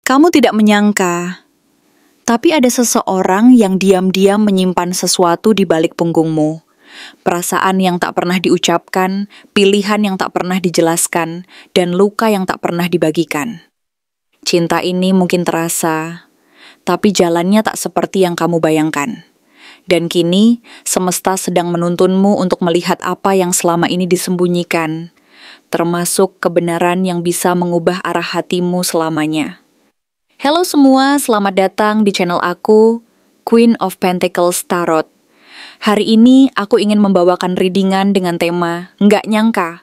Kamu tidak menyangka, tapi ada seseorang yang diam-diam menyimpan sesuatu di balik punggungmu. Perasaan yang tak pernah diucapkan, pilihan yang tak pernah dijelaskan, dan luka yang tak pernah dibagikan. Cinta ini mungkin terasa, tapi jalannya tak seperti yang kamu bayangkan. Dan kini, semesta sedang menuntunmu untuk melihat apa yang selama ini disembunyikan, termasuk kebenaran yang bisa mengubah arah hatimu selamanya. Halo semua, selamat datang di channel aku, Queen of Pentacles Tarot. Hari ini aku ingin membawakan readingan dengan tema "Nggak nyangka".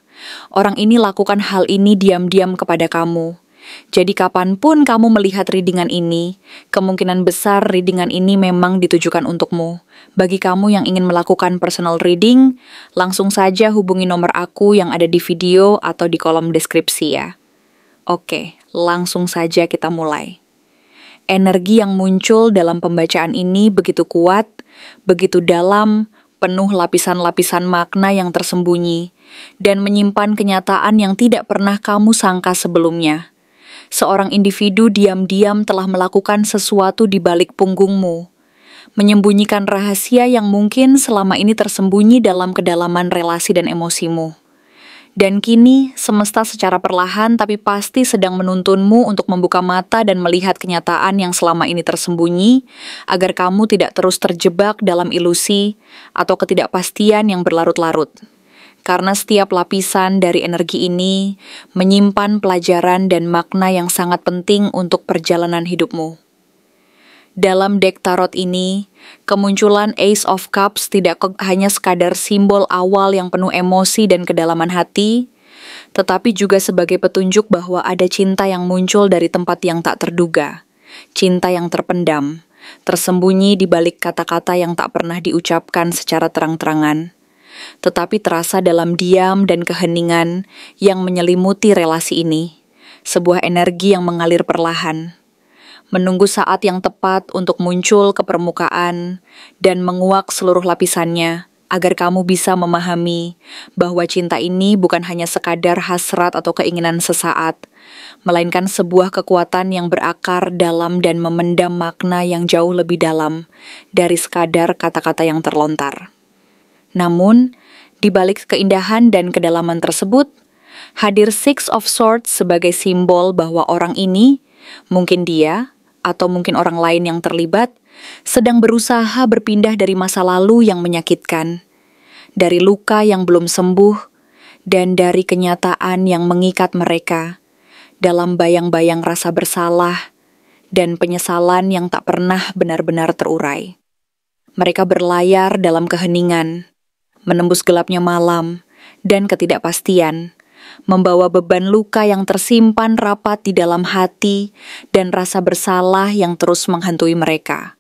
Orang ini lakukan hal ini diam-diam kepada kamu. Jadi kapanpun kamu melihat readingan ini, kemungkinan besar readingan ini memang ditujukan untukmu. Bagi kamu yang ingin melakukan personal reading, langsung saja hubungi nomor aku yang ada di video atau di kolom deskripsi ya. Oke, langsung saja kita mulai. Energi yang muncul dalam pembacaan ini begitu kuat, begitu dalam, penuh lapisan-lapisan makna yang tersembunyi, dan menyimpan kenyataan yang tidak pernah kamu sangka sebelumnya. Seorang individu diam-diam telah melakukan sesuatu di balik punggungmu, menyembunyikan rahasia yang mungkin selama ini tersembunyi dalam kedalaman relasi dan emosimu. Dan kini, semesta secara perlahan tapi pasti sedang menuntunmu untuk membuka mata dan melihat kenyataan yang selama ini tersembunyi, agar kamu tidak terus terjebak dalam ilusi atau ketidakpastian yang berlarut-larut. Karena setiap lapisan dari energi ini menyimpan pelajaran dan makna yang sangat penting untuk perjalanan hidupmu. Dalam deck tarot ini, kemunculan Ace of Cups tidak hanya sekadar simbol awal yang penuh emosi dan kedalaman hati, tetapi juga sebagai petunjuk bahwa ada cinta yang muncul dari tempat yang tak terduga, cinta yang terpendam, tersembunyi di balik kata-kata yang tak pernah diucapkan secara terang-terangan, tetapi terasa dalam diam dan keheningan yang menyelimuti relasi ini, sebuah energi yang mengalir perlahan, menunggu saat yang tepat untuk muncul ke permukaan dan menguak seluruh lapisannya, agar kamu bisa memahami bahwa cinta ini bukan hanya sekadar hasrat atau keinginan sesaat, melainkan sebuah kekuatan yang berakar dalam dan memendam makna yang jauh lebih dalam dari sekadar kata-kata yang terlontar. Namun, di balik keindahan dan kedalaman tersebut, hadir Six of Swords sebagai simbol bahwa orang ini, mungkin dia, atau mungkin orang lain yang terlibat, sedang berusaha berpindah dari masa lalu yang menyakitkan, dari luka yang belum sembuh, dan dari kenyataan yang mengikat mereka dalam bayang-bayang rasa bersalah dan penyesalan yang tak pernah benar-benar terurai. Mereka berlayar dalam keheningan, menembus gelapnya malam dan ketidakpastian, membawa beban luka yang tersimpan rapat di dalam hati dan rasa bersalah yang terus menghantui mereka.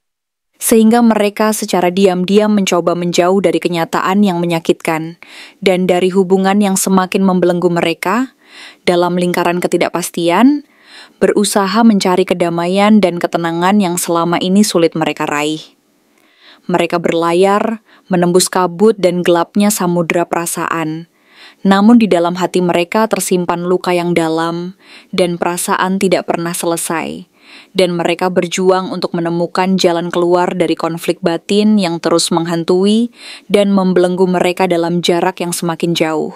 Sehingga mereka secara diam-diam mencoba menjauh dari kenyataan yang menyakitkan dan dari hubungan yang semakin membelenggu mereka dalam lingkaran ketidakpastian, berusaha mencari kedamaian dan ketenangan yang selama ini sulit mereka raih. Mereka berlayar, menembus kabut dan gelapnya samudera perasaan. Namun di dalam hati mereka tersimpan luka yang dalam dan perasaan tidak pernah selesai. Dan mereka berjuang untuk menemukan jalan keluar dari konflik batin yang terus menghantui dan membelenggu mereka dalam jarak yang semakin jauh.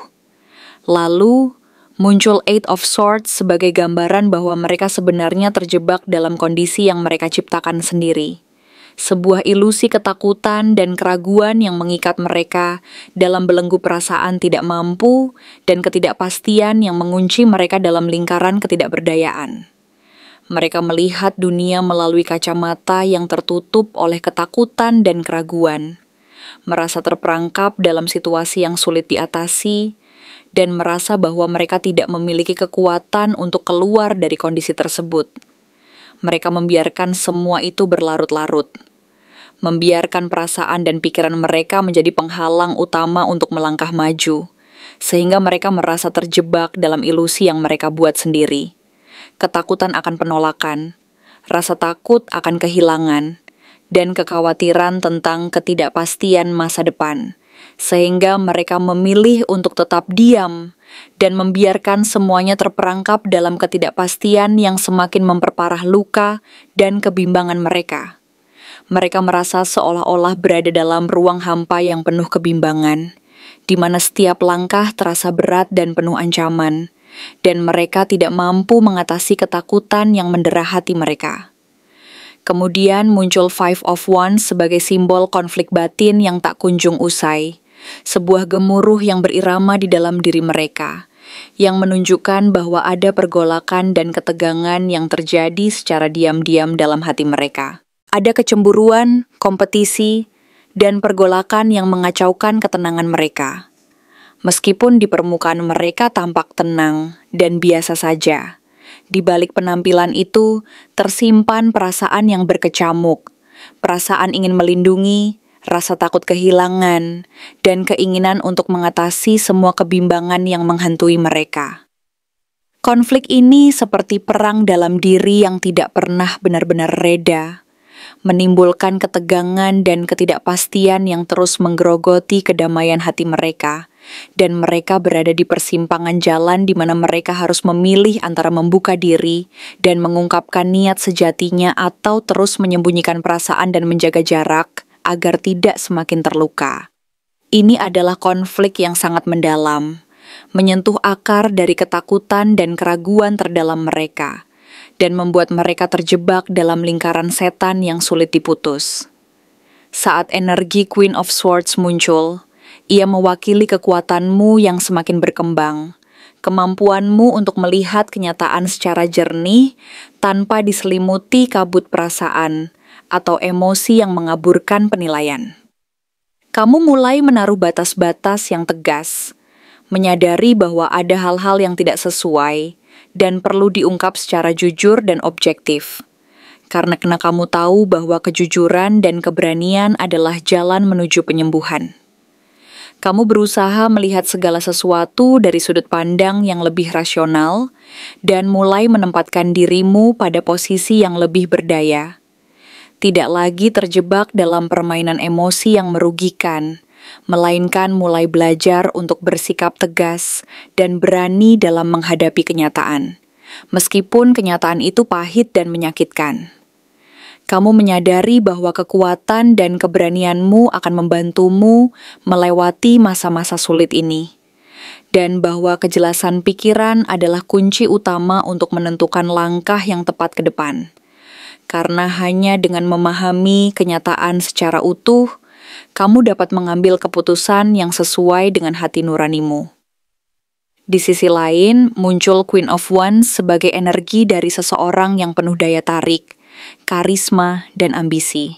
Lalu, muncul Eight of Swords sebagai gambaran bahwa mereka sebenarnya terjebak dalam kondisi yang mereka ciptakan sendiri. Sebuah ilusi ketakutan dan keraguan yang mengikat mereka dalam belenggu perasaan tidak mampu dan ketidakpastian yang mengunci mereka dalam lingkaran ketidakberdayaan. Mereka melihat dunia melalui kacamata yang tertutup oleh ketakutan dan keraguan, merasa terperangkap dalam situasi yang sulit diatasi, dan merasa bahwa mereka tidak memiliki kekuatan untuk keluar dari kondisi tersebut. Mereka membiarkan semua itu berlarut-larut, membiarkan perasaan dan pikiran mereka menjadi penghalang utama untuk melangkah maju, sehingga mereka merasa terjebak dalam ilusi yang mereka buat sendiri. Ketakutan akan penolakan, rasa takut akan kehilangan, dan kekhawatiran tentang ketidakpastian masa depan, sehingga mereka memilih untuk tetap diam dan membiarkan semuanya terperangkap dalam ketidakpastian yang semakin memperparah luka dan kebimbangan mereka. Mereka merasa seolah-olah berada dalam ruang hampa yang penuh kebimbangan, di mana setiap langkah terasa berat dan penuh ancaman, dan mereka tidak mampu mengatasi ketakutan yang mendera hati mereka. Kemudian muncul Five of Wands sebagai simbol konflik batin yang tak kunjung usai, sebuah gemuruh yang berirama di dalam diri mereka, yang menunjukkan bahwa ada pergolakan dan ketegangan yang terjadi secara diam-diam dalam hati mereka. Ada kecemburuan, kompetisi, dan pergolakan yang mengacaukan ketenangan mereka. Meskipun di permukaan mereka tampak tenang dan biasa saja, di balik penampilan itu tersimpan perasaan yang berkecamuk, perasaan ingin melindungi, rasa takut kehilangan, dan keinginan untuk mengatasi semua kebimbangan yang menghantui mereka. Konflik ini seperti perang dalam diri yang tidak pernah benar-benar reda, menimbulkan ketegangan dan ketidakpastian yang terus menggerogoti kedamaian hati mereka, dan mereka berada di persimpangan jalan di mana mereka harus memilih antara membuka diri dan mengungkapkan niat sejatinya atau terus menyembunyikan perasaan dan menjaga jarak agar tidak semakin terluka. Ini adalah konflik yang sangat mendalam, menyentuh akar dari ketakutan dan keraguan terdalam mereka, dan membuat mereka terjebak dalam lingkaran setan yang sulit diputus. Saat energi Queen of Swords muncul, ia mewakili kekuatanmu yang semakin berkembang, kemampuanmu untuk melihat kenyataan secara jernih tanpa diselimuti kabut perasaan atau emosi yang mengaburkan penilaian. Kamu mulai menaruh batas-batas yang tegas, menyadari bahwa ada hal-hal yang tidak sesuai dan perlu diungkap secara jujur dan objektif. Karena kamu tahu bahwa kejujuran dan keberanian adalah jalan menuju penyembuhan. Kamu berusaha melihat segala sesuatu dari sudut pandang yang lebih rasional dan mulai menempatkan dirimu pada posisi yang lebih berdaya. Tidak lagi terjebak dalam permainan emosi yang merugikan, melainkan mulai belajar untuk bersikap tegas dan berani dalam menghadapi kenyataan, meskipun kenyataan itu pahit dan menyakitkan. Kamu menyadari bahwa kekuatan dan keberanianmu akan membantumu melewati masa-masa sulit ini, dan bahwa kejelasan pikiran adalah kunci utama untuk menentukan langkah yang tepat ke depan. Karena hanya dengan memahami kenyataan secara utuh, kamu dapat mengambil keputusan yang sesuai dengan hati nuranimu. Di sisi lain, muncul Queen of Wands sebagai energi dari seseorang yang penuh daya tarik, karisma, dan ambisi.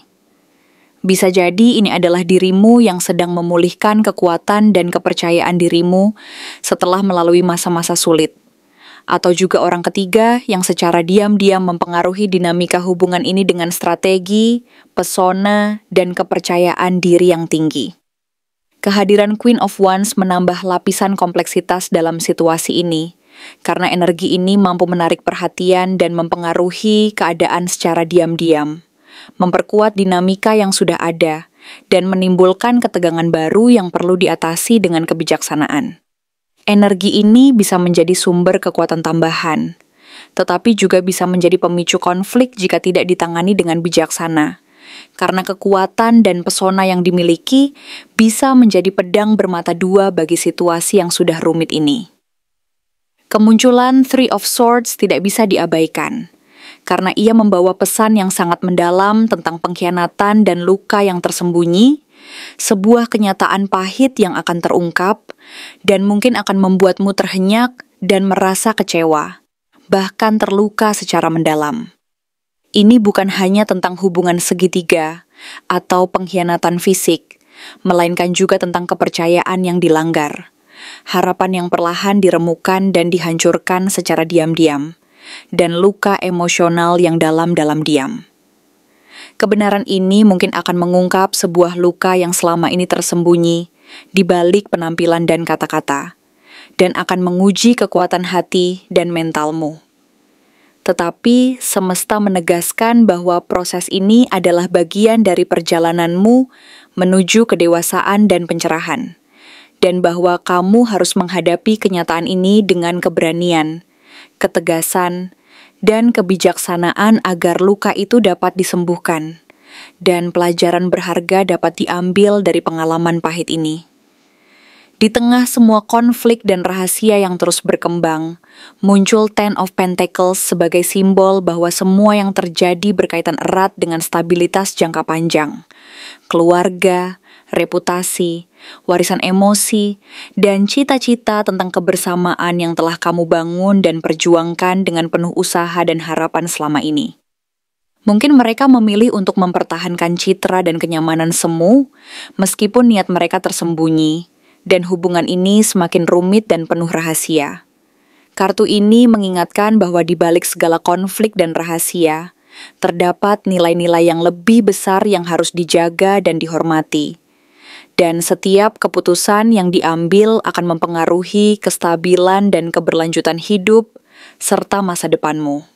Bisa jadi ini adalah dirimu yang sedang memulihkan kekuatan dan kepercayaan dirimu setelah melalui masa-masa sulit. Atau juga orang ketiga yang secara diam-diam mempengaruhi dinamika hubungan ini dengan strategi, pesona, dan kepercayaan diri yang tinggi. Kehadiran Queen of Wands menambah lapisan kompleksitas dalam situasi ini, karena energi ini mampu menarik perhatian dan mempengaruhi keadaan secara diam-diam, memperkuat dinamika yang sudah ada, dan menimbulkan ketegangan baru yang perlu diatasi dengan kebijaksanaan. Energi ini bisa menjadi sumber kekuatan tambahan, tetapi juga bisa menjadi pemicu konflik jika tidak ditangani dengan bijaksana, karena kekuatan dan pesona yang dimiliki bisa menjadi pedang bermata dua bagi situasi yang sudah rumit ini. Kemunculan Three of Swords tidak bisa diabaikan, karena ia membawa pesan yang sangat mendalam tentang pengkhianatan dan luka yang tersembunyi, sebuah kenyataan pahit yang akan terungkap, dan mungkin akan membuatmu terhenyak dan merasa kecewa, bahkan terluka secara mendalam. Ini bukan hanya tentang hubungan segitiga atau pengkhianatan fisik, melainkan juga tentang kepercayaan yang dilanggar, harapan yang perlahan diremukan dan dihancurkan secara diam-diam, dan luka emosional yang dalam-dalam diam. Kebenaran ini mungkin akan mengungkap sebuah luka yang selama ini tersembunyi di balik penampilan dan kata-kata, dan akan menguji kekuatan hati dan mentalmu. Tetapi semesta menegaskan bahwa proses ini adalah bagian dari perjalananmu menuju kedewasaan dan pencerahan. dan bahwa kamu harus menghadapi kenyataan ini dengan keberanian, ketegasan, dan kebijaksanaan agar luka itu dapat disembuhkan, dan pelajaran berharga dapat diambil dari pengalaman pahit ini. Di tengah semua konflik dan rahasia yang terus berkembang, muncul Ten of Pentacles sebagai simbol bahwa semua yang terjadi berkaitan erat dengan stabilitas jangka panjang, keluarga, reputasi, warisan emosi, dan cita-cita tentang kebersamaan yang telah kamu bangun dan perjuangkan dengan penuh usaha dan harapan selama ini. Mungkin mereka memilih untuk mempertahankan citra dan kenyamanan semu, meskipun niat mereka tersembunyi, dan hubungan ini semakin rumit dan penuh rahasia. Kartu ini mengingatkan bahwa di balik segala konflik dan rahasia, terdapat nilai-nilai yang lebih besar yang harus dijaga dan dihormati. Dan setiap keputusan yang diambil akan mempengaruhi kestabilan dan keberlanjutan hidup, serta masa depanmu.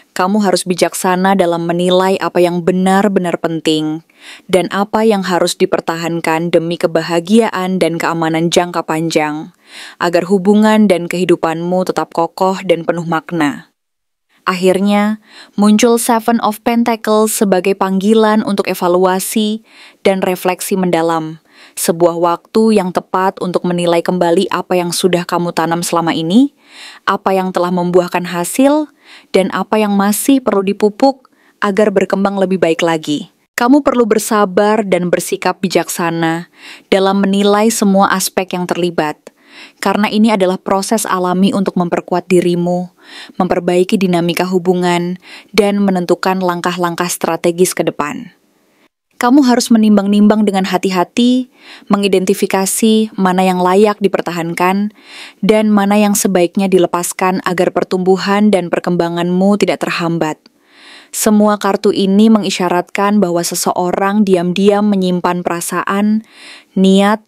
Kamu harus bijaksana dalam menilai apa yang benar-benar penting dan apa yang harus dipertahankan demi kebahagiaan dan keamanan jangka panjang, agar hubungan dan kehidupanmu tetap kokoh dan penuh makna. Akhirnya, muncul Seven of Pentacles sebagai panggilan untuk evaluasi dan refleksi mendalam, sebuah waktu yang tepat untuk menilai kembali apa yang sudah kamu tanam selama ini, apa yang telah membuahkan hasil, dan apa yang masih perlu dipupuk agar berkembang lebih baik lagi. Kamu perlu bersabar dan bersikap bijaksana dalam menilai semua aspek yang terlibat, karena ini adalah proses alami untuk memperkuat dirimu, memperbaiki dinamika hubungan, dan menentukan langkah-langkah strategis ke depan. Kamu harus menimbang-nimbang dengan hati-hati, mengidentifikasi mana yang layak dipertahankan, dan mana yang sebaiknya dilepaskan agar pertumbuhan dan perkembanganmu tidak terhambat. Semua kartu ini mengisyaratkan bahwa seseorang diam-diam menyimpan perasaan, niat,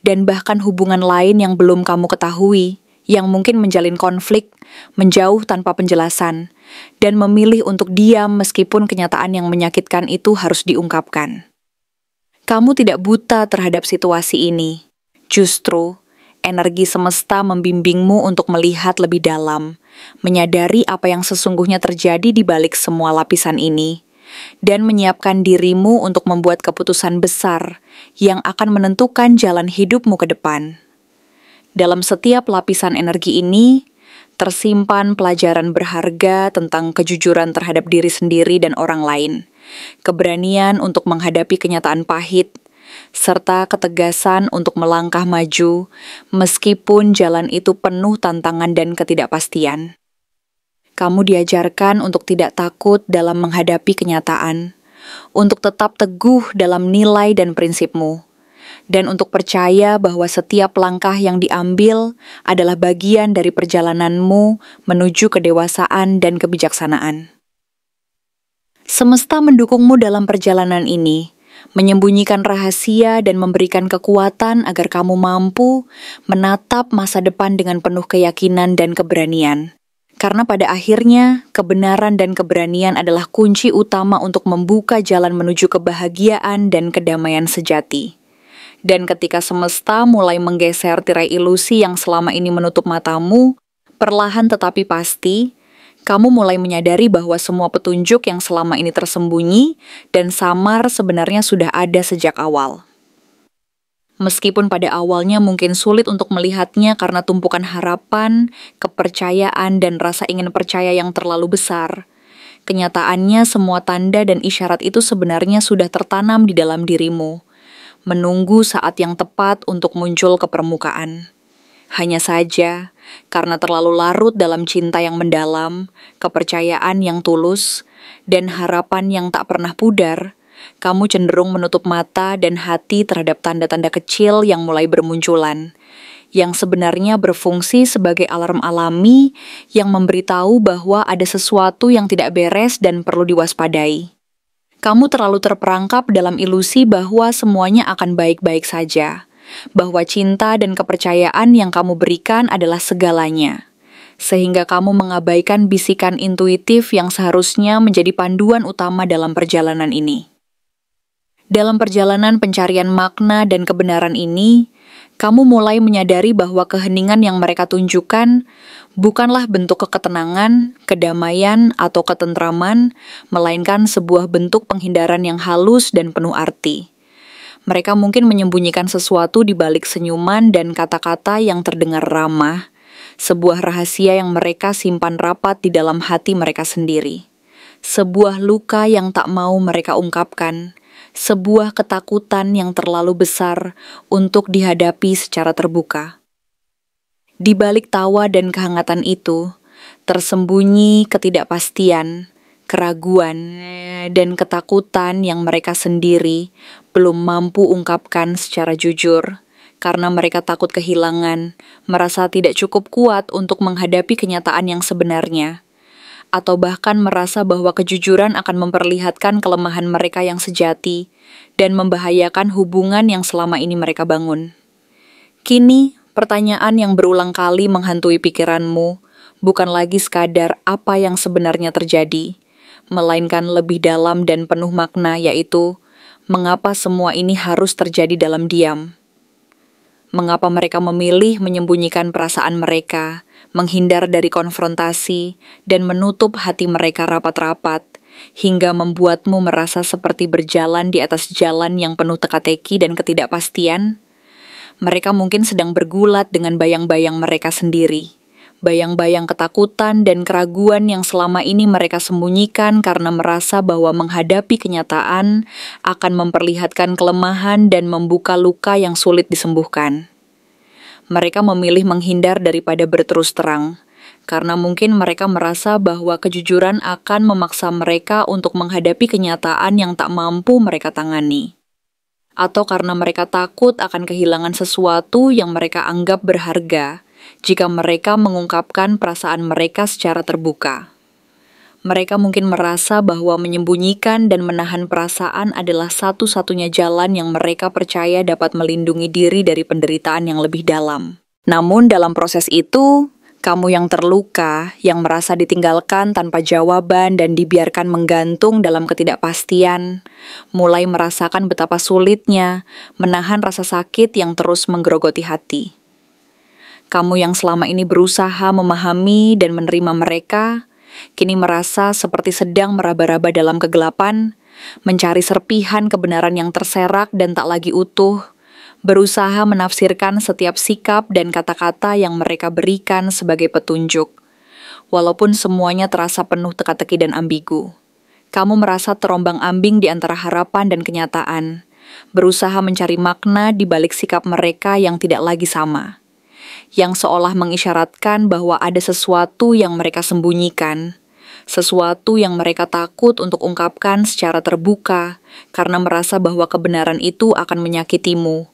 dan bahkan hubungan lain yang belum kamu ketahui, yang mungkin menjalin konflik, menjauh tanpa penjelasan, dan memilih untuk diam meskipun kenyataan yang menyakitkan itu harus diungkapkan. Kamu tidak buta terhadap situasi ini. Justru, energi semesta membimbingmu untuk melihat lebih dalam, menyadari apa yang sesungguhnya terjadi di balik semua lapisan ini, dan menyiapkan dirimu untuk membuat keputusan besar yang akan menentukan jalan hidupmu ke depan. Dalam setiap lapisan energi ini, tersimpan pelajaran berharga tentang kejujuran terhadap diri sendiri dan orang lain, keberanian untuk menghadapi kenyataan pahit, serta ketegasan untuk melangkah maju meskipun jalan itu penuh tantangan dan ketidakpastian. Kamu diajarkan untuk tidak takut dalam menghadapi kenyataan, untuk tetap teguh dalam nilai dan prinsipmu, dan untuk percaya bahwa setiap langkah yang diambil adalah bagian dari perjalananmu menuju kedewasaan dan kebijaksanaan. Semesta mendukungmu dalam perjalanan ini, menyembunyikan rahasia dan memberikan kekuatan agar kamu mampu menatap masa depan dengan penuh keyakinan dan keberanian. Karena pada akhirnya, kebenaran dan keberanian adalah kunci utama untuk membuka jalan menuju kebahagiaan dan kedamaian sejati. Dan ketika semesta mulai menggeser tirai ilusi yang selama ini menutup matamu, perlahan tetapi pasti, kamu mulai menyadari bahwa semua petunjuk yang selama ini tersembunyi dan samar sebenarnya sudah ada sejak awal. Meskipun pada awalnya mungkin sulit untuk melihatnya karena tumpukan harapan, kepercayaan, dan rasa ingin percaya yang terlalu besar, kenyataannya semua tanda dan isyarat itu sebenarnya sudah tertanam di dalam dirimu, menunggu saat yang tepat untuk muncul ke permukaan. Hanya saja, karena terlalu larut dalam cinta yang mendalam, kepercayaan yang tulus, dan harapan yang tak pernah pudar, kamu cenderung menutup mata dan hati terhadap tanda-tanda kecil yang mulai bermunculan, yang sebenarnya berfungsi sebagai alarm alami yang memberitahu bahwa ada sesuatu yang tidak beres dan perlu diwaspadai. Kamu terlalu terperangkap dalam ilusi bahwa semuanya akan baik-baik saja, bahwa cinta dan kepercayaan yang kamu berikan adalah segalanya, sehingga kamu mengabaikan bisikan intuitif yang seharusnya menjadi panduan utama dalam perjalanan ini. Dalam perjalanan pencarian makna dan kebenaran ini, Kamu mulai menyadari bahwa keheningan yang mereka tunjukkan bukanlah bentuk ketenangan, kedamaian, atau ketentraman, melainkan sebuah bentuk penghindaran yang halus dan penuh arti. Mereka mungkin menyembunyikan sesuatu di balik senyuman dan kata-kata yang terdengar ramah, sebuah rahasia yang mereka simpan rapat di dalam hati mereka sendiri. Sebuah luka yang tak mau mereka ungkapkan, sebuah ketakutan yang terlalu besar untuk dihadapi secara terbuka. Di balik tawa dan kehangatan itu, tersembunyi ketidakpastian, keraguan, dan ketakutan yang mereka sendiri belum mampu ungkapkan secara jujur, karena mereka takut kehilangan, merasa tidak cukup kuat untuk menghadapi kenyataan yang sebenarnya, atau bahkan merasa bahwa kejujuran akan memperlihatkan kelemahan mereka yang sejati dan membahayakan hubungan yang selama ini mereka bangun. Kini, pertanyaan yang berulang kali menghantui pikiranmu bukan lagi sekadar apa yang sebenarnya terjadi, melainkan lebih dalam dan penuh makna, yaitu mengapa semua ini harus terjadi dalam diam. Mengapa mereka memilih menyembunyikan perasaan mereka, menghindar dari konfrontasi, dan menutup hati mereka rapat-rapat, hingga membuatmu merasa seperti berjalan di atas jalan yang penuh teka-teki dan ketidakpastian? Mereka mungkin sedang bergulat dengan bayang-bayang mereka sendiri, bayang-bayang ketakutan dan keraguan yang selama ini mereka sembunyikan karena merasa bahwa menghadapi kenyataan akan memperlihatkan kelemahan dan membuka luka yang sulit disembuhkan. Mereka memilih menghindar daripada berterus terang, karena mungkin mereka merasa bahwa kejujuran akan memaksa mereka untuk menghadapi kenyataan yang tak mampu mereka tangani. Atau karena mereka takut akan kehilangan sesuatu yang mereka anggap berharga jika mereka mengungkapkan perasaan mereka secara terbuka. Mereka mungkin merasa bahwa menyembunyikan dan menahan perasaan adalah satu-satunya jalan yang mereka percaya dapat melindungi diri dari penderitaan yang lebih dalam. Namun dalam proses itu, kamu yang terluka, yang merasa ditinggalkan tanpa jawaban dan dibiarkan menggantung dalam ketidakpastian, mulai merasakan betapa sulitnya menahan rasa sakit yang terus menggerogoti hati. Kamu yang selama ini berusaha memahami dan menerima mereka, kini merasa seperti sedang meraba-raba dalam kegelapan, mencari serpihan kebenaran yang terserak dan tak lagi utuh, berusaha menafsirkan setiap sikap dan kata-kata yang mereka berikan sebagai petunjuk. Walaupun semuanya terasa penuh teka-teki dan ambigu, kamu merasa terombang-ambing di antara harapan dan kenyataan, berusaha mencari makna di balik sikap mereka yang tidak lagi sama, yang seolah mengisyaratkan bahwa ada sesuatu yang mereka sembunyikan, sesuatu yang mereka takut untuk ungkapkan secara terbuka karena merasa bahwa kebenaran itu akan menyakitimu,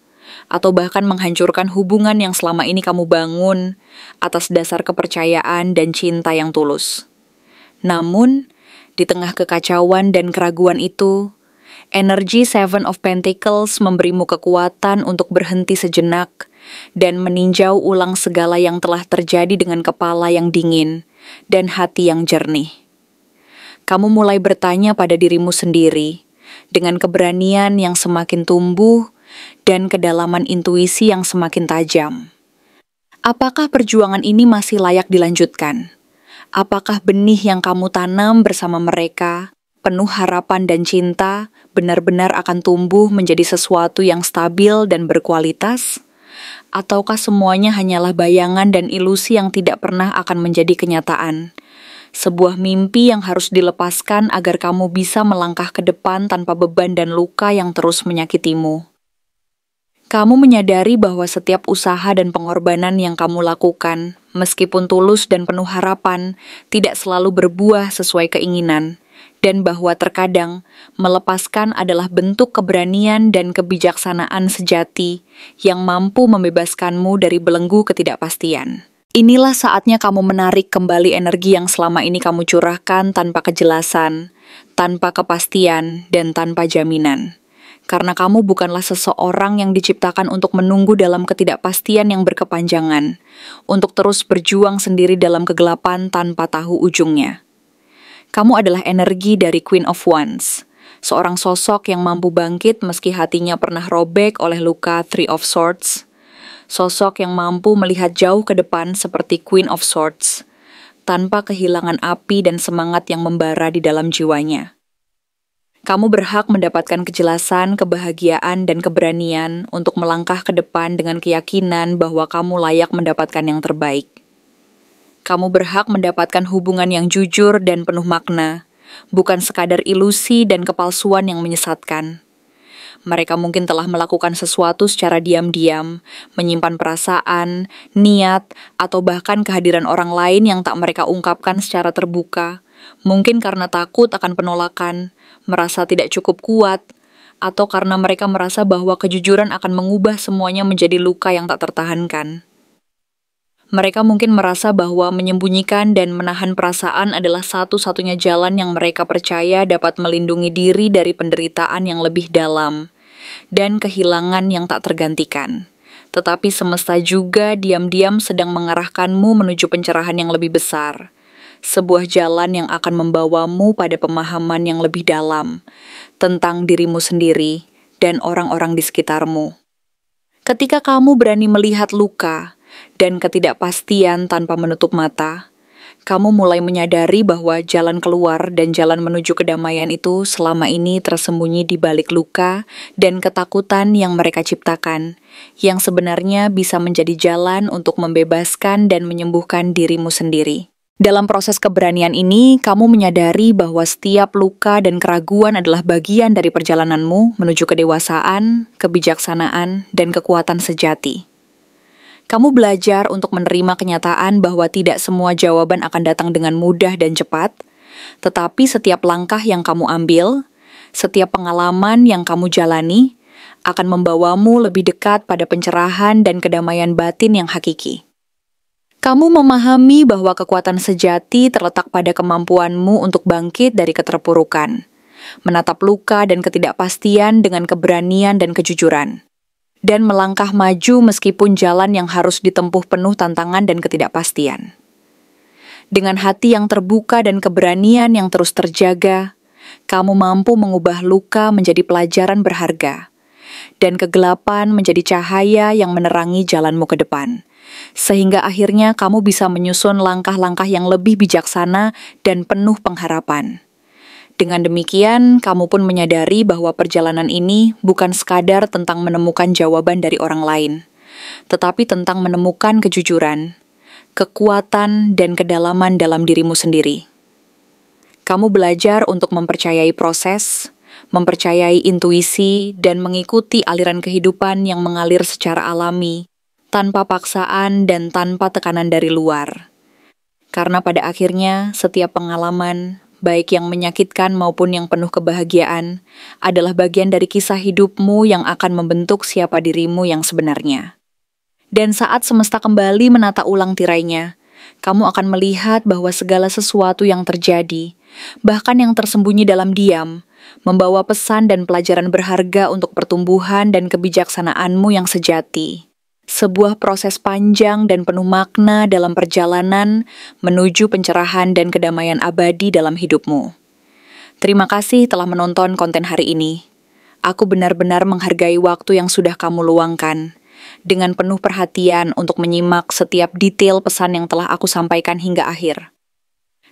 atau bahkan menghancurkan hubungan yang selama ini kamu bangun atas dasar kepercayaan dan cinta yang tulus. Namun, di tengah kekacauan dan keraguan itu, energi Seven of Pentacles memberimu kekuatan untuk berhenti sejenak dan meninjau ulang segala yang telah terjadi dengan kepala yang dingin dan hati yang jernih. Kamu mulai bertanya pada dirimu sendiri, dengan keberanian yang semakin tumbuh dan kedalaman intuisi yang semakin tajam. Apakah perjuangan ini masih layak dilanjutkan? Apakah benih yang kamu tanam bersama mereka, penuh harapan dan cinta, benar-benar akan tumbuh menjadi sesuatu yang stabil dan berkualitas? Ataukah semuanya hanyalah bayangan dan ilusi yang tidak pernah akan menjadi kenyataan? Sebuah mimpi yang harus dilepaskan agar kamu bisa melangkah ke depan tanpa beban dan luka yang terus menyakitimu. Kamu menyadari bahwa setiap usaha dan pengorbanan yang kamu lakukan, meskipun tulus dan penuh harapan, tidak selalu berbuah sesuai keinginan, dan bahwa terkadang melepaskan adalah bentuk keberanian dan kebijaksanaan sejati yang mampu membebaskanmu dari belenggu ketidakpastian. Inilah saatnya kamu menarik kembali energi yang selama ini kamu curahkan tanpa kejelasan, tanpa kepastian, dan tanpa jaminan. Karena kamu bukanlah seseorang yang diciptakan untuk menunggu dalam ketidakpastian yang berkepanjangan, untuk terus berjuang sendiri dalam kegelapan tanpa tahu ujungnya. Kamu adalah energi dari Queen of Wands, seorang sosok yang mampu bangkit meski hatinya pernah robek oleh luka Three of Swords, sosok yang mampu melihat jauh ke depan seperti Queen of Swords, tanpa kehilangan api dan semangat yang membara di dalam jiwanya. Kamu berhak mendapatkan kejelasan, kebahagiaan, dan keberanian untuk melangkah ke depan dengan keyakinan bahwa kamu layak mendapatkan yang terbaik. Kamu berhak mendapatkan hubungan yang jujur dan penuh makna, bukan sekadar ilusi dan kepalsuan yang menyesatkan. Mereka mungkin telah melakukan sesuatu secara diam-diam, menyimpan perasaan, niat, atau bahkan kehadiran orang lain yang tak mereka ungkapkan secara terbuka, mungkin karena takut akan penolakan, merasa tidak cukup kuat, atau karena mereka merasa bahwa kejujuran akan mengubah semuanya menjadi luka yang tak tertahankan. Mereka mungkin merasa bahwa menyembunyikan dan menahan perasaan adalah satu-satunya jalan yang mereka percaya dapat melindungi diri dari penderitaan yang lebih dalam dan kehilangan yang tak tergantikan. Tetapi semesta juga diam-diam sedang mengarahkanmu menuju pencerahan yang lebih besar. Sebuah jalan yang akan membawamu pada pemahaman yang lebih dalam tentang dirimu sendiri dan orang-orang di sekitarmu. Ketika kamu berani melihat luka dan ketidakpastian tanpa menutup mata, kamu mulai menyadari bahwa jalan keluar dan jalan menuju kedamaian itu selama ini tersembunyi di balik luka dan ketakutan yang mereka ciptakan, yang sebenarnya bisa menjadi jalan untuk membebaskan dan menyembuhkan dirimu sendiri. Dalam proses keberanian ini, kamu menyadari bahwa setiap luka dan keraguan adalah bagian dari perjalananmu menuju kedewasaan, kebijaksanaan, dan kekuatan sejati. Kamu belajar untuk menerima kenyataan bahwa tidak semua jawaban akan datang dengan mudah dan cepat, tetapi setiap langkah yang kamu ambil, setiap pengalaman yang kamu jalani, akan membawamu lebih dekat pada pencerahan dan kedamaian batin yang hakiki. Kamu memahami bahwa kekuatan sejati terletak pada kemampuanmu untuk bangkit dari keterpurukan, menatap luka dan ketidakpastian dengan keberanian dan kejujuran, dan melangkah maju meskipun jalan yang harus ditempuh penuh tantangan dan ketidakpastian. Dengan hati yang terbuka dan keberanian yang terus terjaga, kamu mampu mengubah luka menjadi pelajaran berharga, dan kegelapan menjadi cahaya yang menerangi jalanmu ke depan. Sehingga akhirnya kamu bisa menyusun langkah-langkah yang lebih bijaksana dan penuh pengharapan. Dengan demikian, kamu pun menyadari bahwa perjalanan ini bukan sekadar tentang menemukan jawaban dari orang lain, tetapi tentang menemukan kejujuran, kekuatan, dan kedalaman dalam dirimu sendiri. Kamu belajar untuk mempercayai proses, mempercayai intuisi, dan mengikuti aliran kehidupan yang mengalir secara alami, tanpa paksaan dan tanpa tekanan dari luar. Karena pada akhirnya, setiap pengalaman, baik yang menyakitkan maupun yang penuh kebahagiaan, adalah bagian dari kisah hidupmu yang akan membentuk siapa dirimu yang sebenarnya. Dan saat semesta kembali menata ulang tirainya, kamu akan melihat bahwa segala sesuatu yang terjadi, bahkan yang tersembunyi dalam diam, membawa pesan dan pelajaran berharga untuk pertumbuhan dan kebijaksanaanmu yang sejati. Sebuah proses panjang dan penuh makna dalam perjalanan menuju pencerahan dan kedamaian abadi dalam hidupmu. Terima kasih telah menonton konten hari ini. Aku benar-benar menghargai waktu yang sudah kamu luangkan, dengan penuh perhatian untuk menyimak setiap detail pesan yang telah aku sampaikan hingga akhir.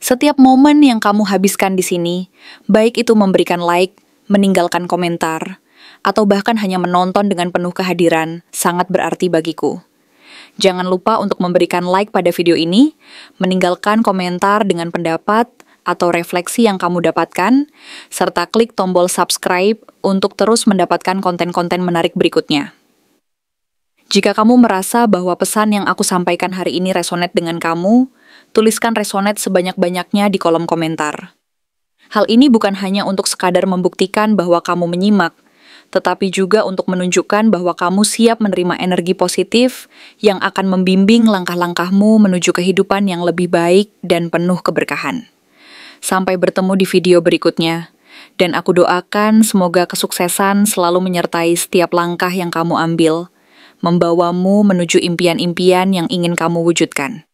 Setiap momen yang kamu habiskan di sini, baik itu memberikan like, meninggalkan komentar, atau bahkan hanya menonton dengan penuh kehadiran, sangat berarti bagiku. Jangan lupa untuk memberikan like pada video ini, meninggalkan komentar dengan pendapat atau refleksi yang kamu dapatkan, serta klik tombol subscribe untuk terus mendapatkan konten-konten menarik berikutnya. Jika kamu merasa bahwa pesan yang aku sampaikan hari ini resonate dengan kamu, tuliskan resonate sebanyak-banyaknya di kolom komentar. Hal ini bukan hanya untuk sekadar membuktikan bahwa kamu menyimak, tetapi juga untuk menunjukkan bahwa kamu siap menerima energi positif yang akan membimbing langkah-langkahmu menuju kehidupan yang lebih baik dan penuh keberkahan. Sampai bertemu di video berikutnya, dan aku doakan semoga kesuksesan selalu menyertai setiap langkah yang kamu ambil, membawamu menuju impian-impian yang ingin kamu wujudkan.